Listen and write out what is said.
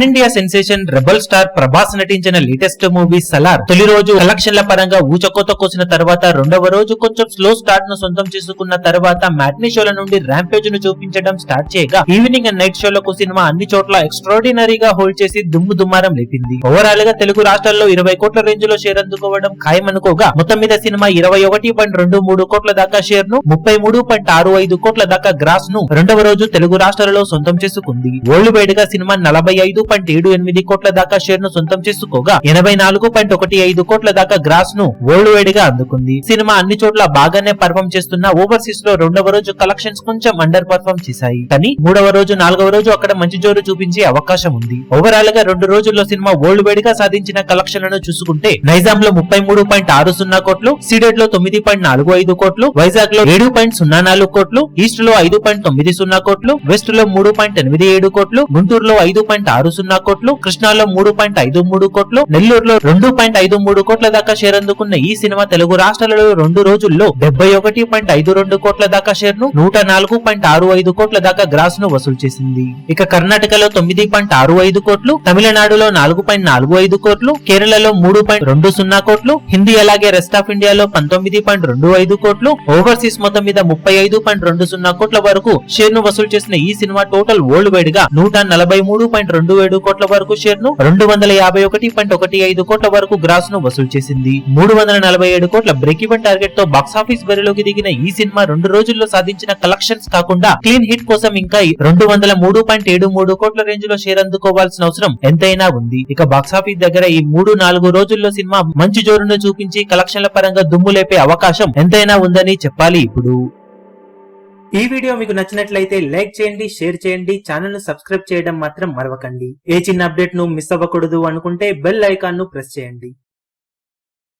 Pan India sensation rebel star Prabhas నటించిన latest movie Salaar తొలి రోజు కలెక్షన్ల పరంగా ఊచకోత కోసిన తర్వాత రెండవ రోజు కొంచెం స్లో స్టార్ట్ ను సొంతం చేసుకున్న తర్వాత మ్యాట్నీ షోల నుండి ర్యాంపేజ్ ను చూపించడం స్టార్ట్ చేయగా ఈవినింగ్ అండ్ నైట్ షోలకు సినిమా అన్ని చోట్ల ఎక్స్ట్రాడినరీగా హోల్డ్ చేసి దుమ్ము దుమారం లేపింది. ఓవరాల్ గా తెలుగు రాష్ట్రాల్లో 20 కోట్ల రేంజ్ లో షేర్ అందుకోవడం ఖాయమనుకోగా మొత్తం మీద సినిమా 21.23 కోట్ల దాకా షేర్ ను 33.65 కోట్ల దాకా గ్రాస్ ను రెండవ రోజు తెలుగు రాష్ట్రాలలో సొంతం చేసుకుంది. వరల్డ్ వైడ్ గా సినిమా 45.78 కోట్ల దాకా షేర్ ను సొంతం చేసుకోగా 84.15 కోట్ల దాకా గ్రాస్ ను వరల్డ్ వైడ్ గా అందుకుంది. సినిమా అన్ని చోట్ల బాగానే పర్ఫామ్ చేస్తున్న ఓవర్సీస్ లో రెండవ రోజు కలెక్షన్స్ కొంచెం అండర్ పర్ఫామ్ చేశాయి. కానీ మూడవ రోజు నాలుగవ రోజు అక్కడ మంచి జోరు చూపించే అవకాశం ఉంది. ఓవరాల్ గా 2 రోజుల్లో సినిమా వరల్డ్ వైడ్ గా సాధించిన కలెక్షన్లను చూసుకుంటే నైజాం లో 33.60 కోట్లు, సీడెడ్ లో 9.45 కోట్లు, వైజాగ్ లో 7.04 కోట్లు, ఈస్ట్ లో 5.90 కోట్లు, వెస్ట్ లో 3.87 కోట్లు, గుంటూరులో 5.60 కోట్లు, కృష్ణాలో 3.53 కోట్లు, నెల్లూరులో 2.53 కోట్ల దాకా షేర్ అందుకున్న ఈ సినిమా తెలుగు రాష్ట్రాలలో 2 రోజుల్లో 71.52 కోట్ల దాకా షేర్ ను 104.65 కోట్ల దాకా గ్రాస్ ను వసూలు చేసింది. ఇక కర్ణాటకలో 9.65 కోట్లు, తమిళనాడులో 4.45 కోట్లు, కేరళలో 3.20 కోట్లు, హిందీ అలాగే రెస్ట్ ఆఫ్ ఇండియాలో 19.25 కోట్లు, ఓవర్సీస్ మొత్తం మీద 35.20 కోట్ల వరకు షేర్ ను వసూలు చేసిన ఈ సినిమా టోటల్ వరల్డ్ వైడ్ గా 143.27 కోట్ల వరకు షేర్ ను 251.15 కోట్ల వరకు గ్రాస్ ను వసూలు చేసింది. 347 కోట్ల బ్రేక్ ఈవెన్ టార్గెట్ తో బాక్సాఫీస్ బరిలోకి దిగిన ఈ సినిమా 2 రోజుల్లో సాధించిన కలెక్షన్స్ కాకుండా క్లీన్ హిట్ కోసం ఇంకా 203.73 కోట్ల రేంజ్ లో షేర్ అందుకోవాల్సిన అవసరం ఎంతైనా ఉంది. ఇక బాక్సాఫీస్ దగ్గర ఈ 3-4 రోజుల్లో సినిమా మంచి జోరును చూపించి కలెక్షన్ల పరంగా దుమ్ము లేపే అవకాశం ఎంతైనా ఉందని చెప్పాలి. ఇప్పుడు ఈ వీడియో మీకు నచ్చినట్లయితే లైక్ చేయండి, షేర్ చేయండి, ఛానల్ ను సబ్స్క్రైబ్ చేయడం మాత్రం మరవకండి. ఏ చిన్న అప్డేట్ ను మిస్ అవ్వకూడదు అనుకుంటే బెల్ ఐకాన్ ను ప్రెస్ చేయండి.